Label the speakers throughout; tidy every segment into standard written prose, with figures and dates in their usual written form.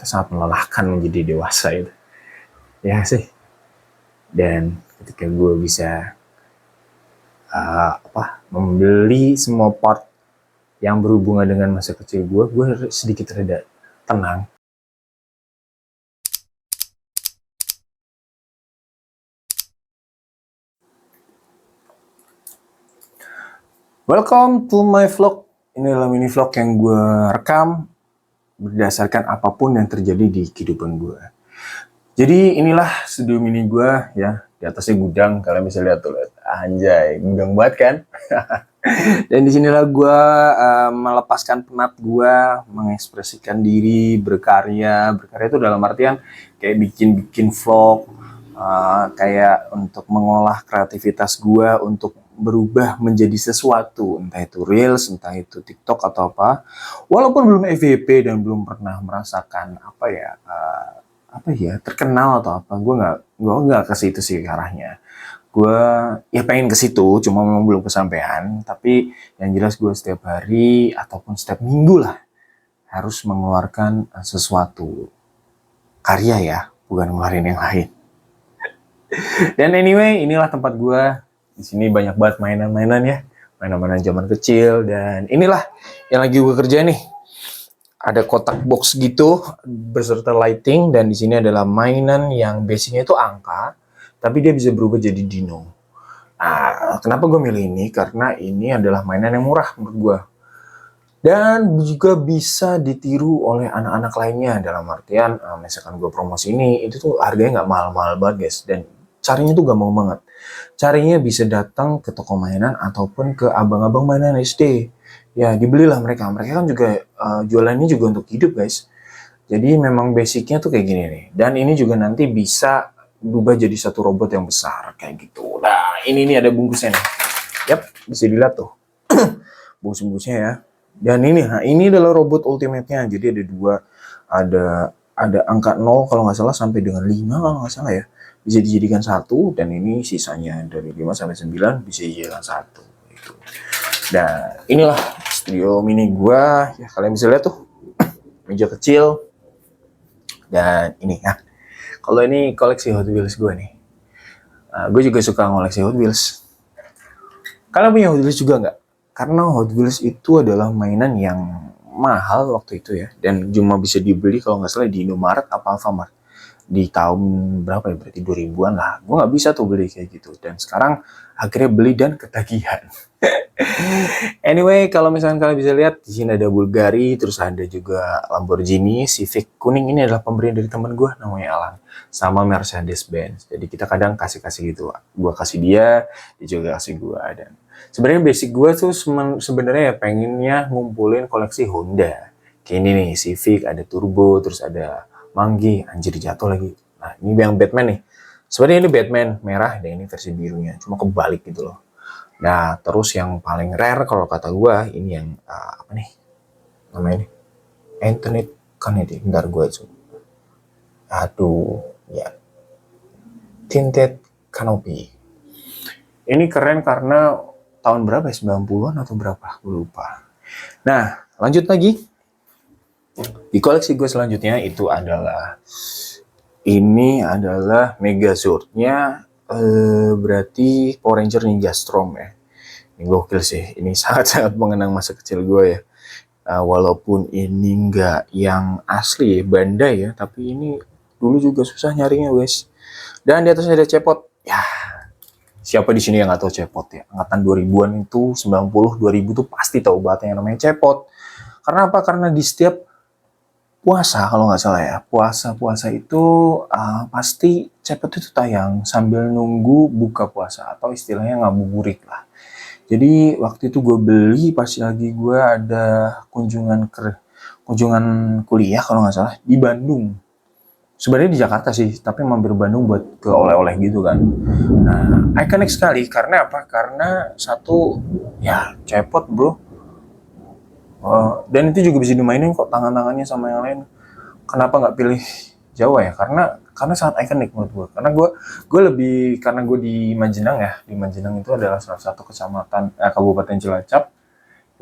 Speaker 1: ternyata sangat melelahkan menjadi dewasa itu. Ya sih. Dan ketika gue bisa membeli semua part yang berhubungan dengan masa kecil gue sedikit reda tenang. Welcome to my vlog. Ini adalah mini vlog yang gue rekam berdasarkan apapun yang terjadi di kehidupan gue. Jadi inilah studio mini gue ya. Di atasnya gudang, kalian bisa lihat tuh. Anjay, gudang banget kan? Dan disinilah gue melepaskan penat gue, mengekspresikan diri, berkarya. Berkarya itu dalam artian kayak bikin vlog, kayak untuk mengolah kreativitas gue untuk berubah menjadi sesuatu, entah itu Reels, entah itu TikTok atau apa. Walaupun belum FYP dan belum pernah merasakan terkenal atau apa, gue nggak ke situ sih arahnya. Gue ya pengen ke situ, cuma memang belum kesampaian. Tapi yang jelas gue setiap hari ataupun setiap minggu lah harus mengeluarkan sesuatu karya ya, bukan ngeluarin yang lain. Dan anyway, inilah tempat gue. Di sini banyak banget mainan-mainan ya, mainan-mainan zaman kecil. Dan inilah yang lagi gue kerja nih. Ada kotak box gitu beserta lighting, dan di sini adalah mainan yang basicnya itu angka, tapi dia bisa berubah jadi dino. Nah, kenapa gue milih ini? Karena ini adalah mainan yang murah menurut gue. Dan juga bisa ditiru oleh anak-anak lainnya, dalam artian misalkan gue promosi ini, itu tuh harganya nggak mahal-mahal banget guys. Dan caranya tuh gampang banget. Caranya bisa datang ke toko mainan ataupun ke abang-abang mainan SD. Ya, dibelilah mereka. Mereka kan juga jualannya juga untuk hidup guys. Jadi memang basicnya tuh kayak gini nih. Dan ini juga nanti bisa berubah jadi satu robot yang besar kayak gitu. Nah, ini nih ada bungkusnya nih. Yap, bisa dilihat tuh. Bungkus-bungkusnya ya. Dan ini adalah robot ultimate-nya. Jadi ada dua, ada angka 0 kalau nggak salah sampai dengan 5 kalau nggak salah ya. Bisa dijadikan satu, dan ini sisanya dari 5 sampai 9 bisa dijadikan satu gitu. Dan inilah studio mini gua ya, kalian bisa lihat tuh meja kecil. Dan ini ya, kalau ini koleksi Hot Wheels gue nih. Gue juga suka ngoleksi Hot Wheels. Kalian punya Hot Wheels juga nggak? Karena Hot Wheels itu adalah mainan yang mahal waktu itu ya, dan cuma bisa dibeli kalau nggak salah di Indomaret apa Alfamart di tahun berapa ya, berarti 2000-an lah. Gue nggak bisa tuh beli kayak gitu, dan sekarang akhirnya beli dan ketagihan. Anyway, kalau misalkan kalian bisa lihat di sini ada Bulgari, terus ada juga Lamborghini Civic kuning. Ini adalah pemberian dari teman gue namanya Alan, sama Mercedes-Benz. Jadi kita kadang kasih gitu, gue kasih dia juga kasih gue. Dan sebenarnya basic gue tuh sebenarnya ya pengennya ngumpulin koleksi Honda. Kayak ini nih, Civic, ada Turbo, terus ada Manggi, anjir jatuh lagi. Nah, ini yang Batman nih. Sebenarnya ini Batman merah, dan ini versi birunya, cuma kebalik gitu loh. Nah, terus yang paling rare kalau kata gue, ini yang apa nih namanya nih? Anthony Kennedy. Bentar gue coba. Aduh, ya. Tinted Canopy. Ini keren karena tahun berapa ya? 90-an atau berapa? Gue lupa. Nah, lanjut lagi. Di koleksi gue selanjutnya itu adalah Megazord-nya, berarti Power Ranger Ninja Storm ya. Ini gokil sih, ini sangat-sangat mengenang masa kecil gue ya. Walaupun ini nggak yang asli Bandai ya, tapi ini dulu juga susah nyarinya guys. Dan di atasnya ada cepot. Ya, siapa di sini yang nggak tahu cepot ya? Angkatan 2000-an itu, 90, 2000 tuh pasti tahu banget yang namanya cepot. Karena apa? Karena di setiap puasa kalau nggak salah ya, puasa itu pasti cepot itu tayang sambil nunggu buka puasa, atau istilahnya ngabuburit lah. Jadi waktu itu gue beli pas lagi gue ada kunjungan kuliah kalau nggak salah di Bandung. Sebenarnya di Jakarta sih, tapi mampir Bandung buat ke oleh-oleh gitu kan. Nah, ikonik sekali karena apa? Karena satu ya cepot bro. Dan itu juga bisa dimainin kok tangan-tangannya sama yang lain. Kenapa nggak pilih Jawa ya? Karena sangat ikonik menurut gue. Karena gue di Majenang ya. Di Majenang itu adalah salah satu kabupaten Cilacap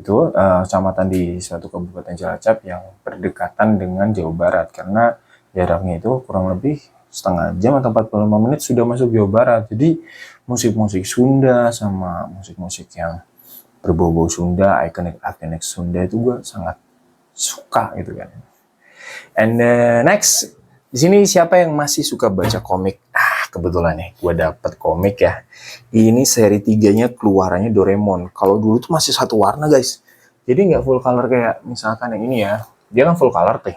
Speaker 1: Itu kecamatan di suatu kabupaten Cilacap yang berdekatan dengan Jawa Barat, karena jaraknya itu kurang lebih setengah jam atau 45 menit sudah masuk Jawa Barat. Jadi musik-musik Sunda sama musik-musik yang berbau-bau Sunda, ikonik-ikonik Sunda itu gue sangat suka gitu kan. And next, di sini siapa yang masih suka baca komik? Kebetulan nih, gue dapet komik ya. Ini seri 3-nya keluarannya Doraemon. Kalau dulu tuh masih satu warna guys. Jadi nggak full color kayak misalkan yang ini ya. Dia kan full color tuh.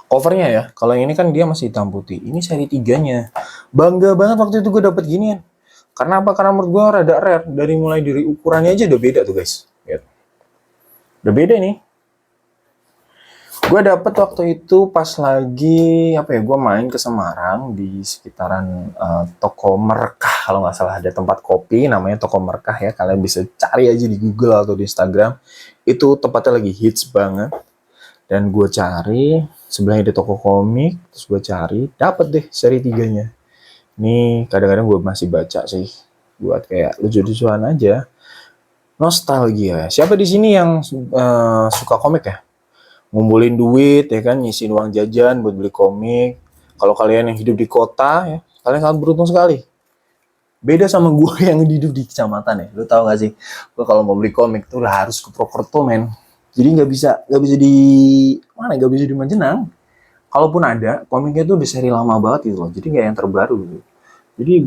Speaker 1: Covernya ya, kalau yang ini kan dia masih hitam putih. Ini seri 3-nya. Bangga banget waktu itu gue dapet ginian. Karena apa? Karena menurut gue rada rare. Mulai dari ukurannya aja udah beda tuh guys. Lihat. Udah beda nih. Gue dapet waktu itu pas lagi gue main ke Semarang di sekitaran toko Merkah, kalau nggak salah ada tempat kopi namanya toko Merkah ya, kalian bisa cari aja di Google atau di Instagram, itu tempatnya lagi hits banget. Dan gue cari sebelahnya ada toko komik, terus gue cari dapet deh seri 3-nya. Ini kadang-kadang gue masih baca sih buat kayak lucu-lucuan aja, nostalgia. Siapa di sini yang suka komik ya? Ngumpulin duit ya kan, ngisiin uang jajan buat beli komik. Kalau kalian yang hidup di kota ya, kalian sangat beruntung sekali. Beda sama gue yang hidup di kecamatan ya. Lu tau gak sih? Gue kalau mau beli komik tuh lah harus ke Prokerto men. Jadi nggak bisa di mana? Nggak bisa di Majenang. Kalaupun ada, komiknya tuh udah seri lama banget gitu loh. Jadi nggak yang terbaru gitu. Jadi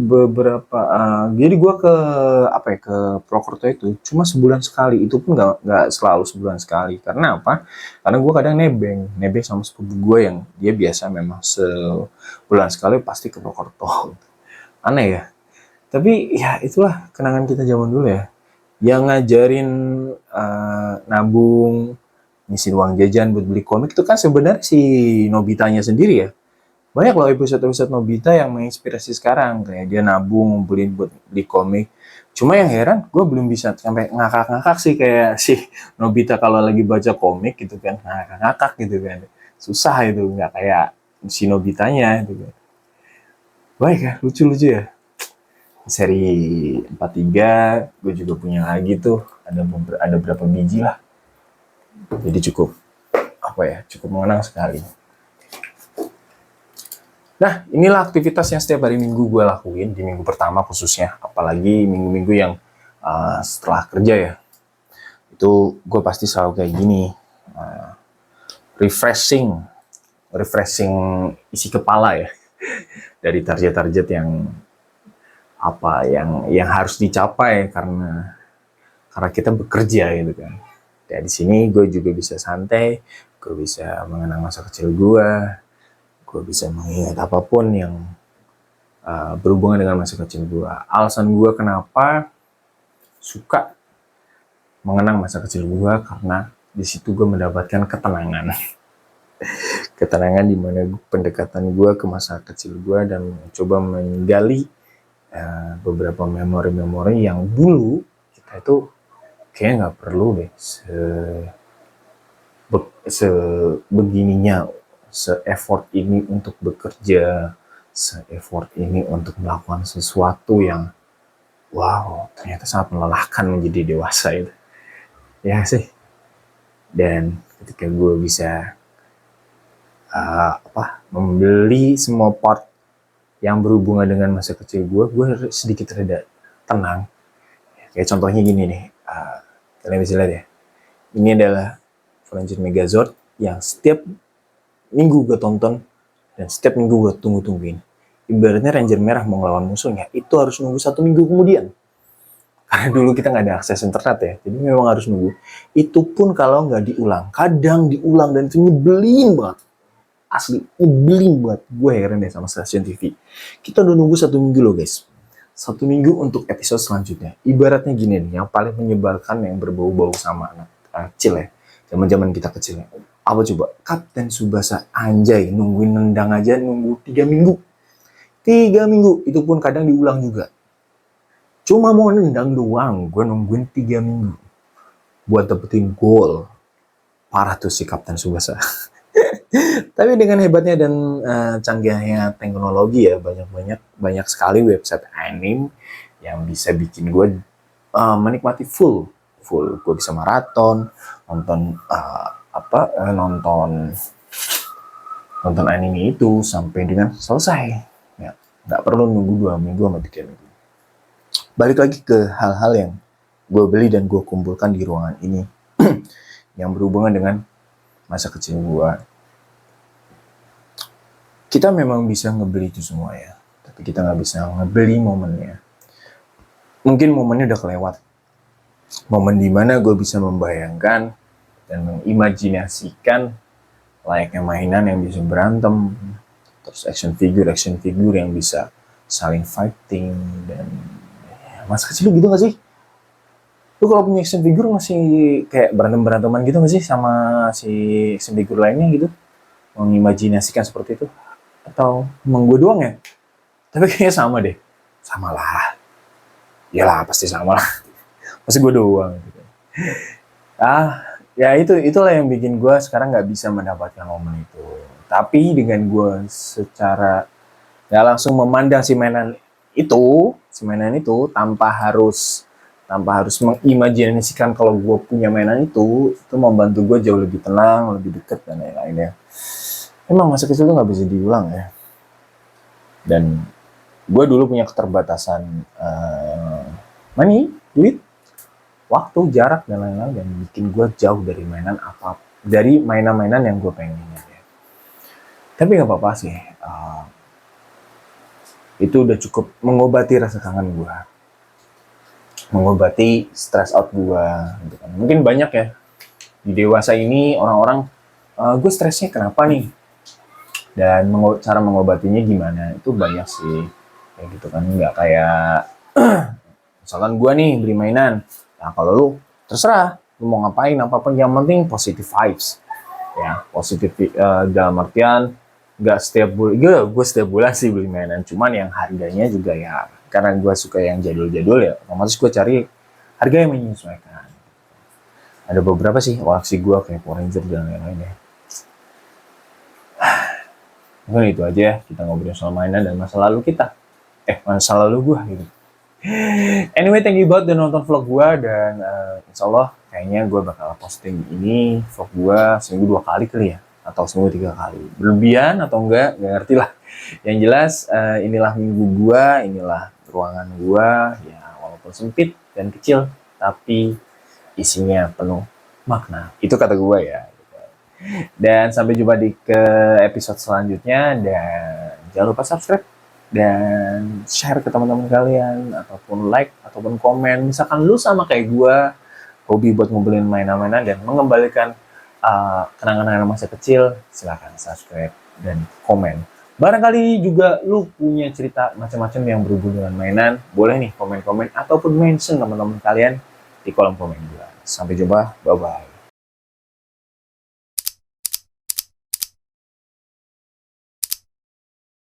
Speaker 1: jadi gue ke Prokerto itu cuma sebulan sekali, itu pun nggak selalu sebulan sekali. Karena apa? Karena gue kadang nebeng sama sepupu gue yang dia biasa memang sebulan sekali pasti ke Prokerto. Aneh ya. Tapi ya itulah kenangan kita zaman dulu ya. Yang ngajarin nabung, ngisi uang jajan buat beli komik itu kan sebenarnya si Nobitanya sendiri ya. Banyak loh episode-episode Nobita yang menginspirasi sekarang. Kayak dia nabung, ngumpulin buat beli komik. Cuma yang heran, gue belum bisa sampai ngakak-ngakak sih kayak si Nobita kalau lagi baca komik gitu kan. Ngakak-ngakak gitu kan. Susah itu, nggak kayak si Nobitanya gitu kan. Baik ya, lucu-lucu ya. Seri 43, gue juga punya lagi tuh. Ada berapa biji lah. Jadi cukup mengenang sekali. Nah, inilah aktivitas yang setiap hari Minggu gue lakuin, di minggu pertama khususnya. Apalagi minggu-minggu yang setelah kerja ya. Itu gue pasti selalu kayak gini. Refreshing isi kepala ya. Dari target-target yang harus dicapai karena kita bekerja gitu kan. Dan di sini gue juga bisa santai, gue bisa mengenang masa kecil gue bisa mengingat apapun yang berhubungan dengan masa kecil gue. Alasan gue kenapa suka mengenang masa kecil gue karena di situ gue mendapatkan ketenangan. Ketenangan di mana pendekatan gue ke masa kecil gue dan coba menggali beberapa memori-memori yang dulu kita itu kayaknya nggak perlu deh sebegininya, se-effort ini untuk bekerja, se-effort ini untuk melakukan sesuatu yang wow, ternyata sangat melelahkan menjadi dewasa itu. Ya sih. Dan ketika gue bisa membeli semua part yang berhubungan dengan masa kecil gue sedikit reda tenang. Kayak contohnya gini nih, kalian bisa lihat ya. Ini adalah Avenger Megazord yang setiap minggu gue tonton dan setiap minggu gue tunggu-tungguin. Ibaratnya Ranger Merah mau ngelawan musuhnya, itu harus nunggu 1 minggu kemudian. Karena dulu kita nggak ada akses internet ya, jadi memang harus nunggu. Itu pun kalau nggak diulang. Kadang diulang dan itu nyebelin banget. Asli, nyebelin banget. Gue heran deh sama stasiun TV. Kita udah nunggu 1 minggu loh guys. 1 minggu untuk episode selanjutnya. Ibaratnya gini nih, yang paling menyebalkan yang berbau-bau sama anak kecil ya. Zaman-zaman kita kecil ya. Apa coba? Kapten Tsubasa, anjay, nungguin nendang aja nunggu 3 minggu. 3 minggu, itu pun kadang diulang juga. Cuma mau nendang doang, gue nungguin 3 minggu. Buat dapetin gol. Parah tuh si Kapten Tsubasa. Tapi dengan hebatnya dan canggihnya teknologi ya, banyak sekali website anime yang bisa bikin gue menikmati full full. Gue bisa maraton, nonton nonton anime itu sampai dengan selesai. Ya, nggak perlu nunggu 2 minggu sama 3 minggu. Balik lagi ke hal-hal yang gue beli dan gue kumpulkan di ruangan ini yang berhubungan dengan masa kecil gue. Kita memang bisa ngebeli itu semua ya, tapi kita nggak bisa ngebeli momennya. Mungkin momennya udah kelewat. Momen dimana gue bisa membayangkan dan mengimajinasikan layaknya mainan yang bisa berantem, terus action figure yang bisa saling fighting, dan ya, masa kecil gitu gak sih? Lu kalau punya action figure masih kayak berantem-beranteman gitu gak sih sama si action figure lainnya gitu? Mengimajinasikan seperti itu? Atau emang gue doang ya? Tapi kayaknya sama deh. Sama lah. Iyalah pasti sama lah. Pasti gue doang gitu. Ya itulah yang bikin gue sekarang nggak bisa mendapatkan momen itu. Tapi dengan gue secara nggak langsung memandang si mainan itu tanpa harus mengimajinasikan kalau gue punya mainan itu membantu gue jauh lebih tenang, lebih dekat dan lain-lainnya. Emang masa kecil itu nggak bisa diulang ya. Dan gue dulu punya keterbatasan duit, waktu, jarak dan lain-lain, dan bikin gue jauh dari mainan-mainan yang gue pengen ya. Tapi nggak apa-apa sih, itu udah cukup mengobati rasa kangen gue, mengobati stress out gue gitu kan. Mungkin banyak ya di dewasa ini orang-orang, gue stresnya kenapa nih, dan cara mengobatinya gimana, itu banyak sih kayak gitu kan. Nggak kayak misalkan gue nih beli mainan, nah kalau lu terserah lu mau ngapain apapun, yang penting positive vibes ya. Positif dalam artian nggak setiap bulan, gue setiap bulan sih beli mainan, cuman yang harganya juga ya, karena gue suka yang jadul-jadul ya, otomatis gue cari harga yang menyesuaikan. Ada beberapa sih koleksi gue kayak Power Ranger dan lain-lain ya. Mungkin itu aja ya, kita ngobrol soal mainan dan masa lalu kita. Masa lalu gue gitu. Anyway, thank you banget udah nonton vlog gue, dan insya Allah kayaknya gue bakal posting ini vlog gue seminggu 2 kali kali ya, atau seminggu 3 kali. Berlebihan atau enggak ngerti lah. Yang jelas inilah minggu gue, inilah ruangan gue ya, walaupun sempit dan kecil tapi isinya penuh makna. Itu kata gue ya. Dan sampai jumpa di episode selanjutnya, dan jangan lupa subscribe dan share ke teman-teman kalian, ataupun like, ataupun komen. Misalkan lu sama kayak gue, hobi buat ngumpulin mainan-mainan dan mengembalikan kenangan-kenangan masa kecil, silakan subscribe dan komen. Barangkali juga lu punya cerita macam-macam yang berhubungan dengan mainan, boleh nih komen-komen ataupun mention teman-teman kalian di kolom komen gue. Sampai jumpa, bye-bye.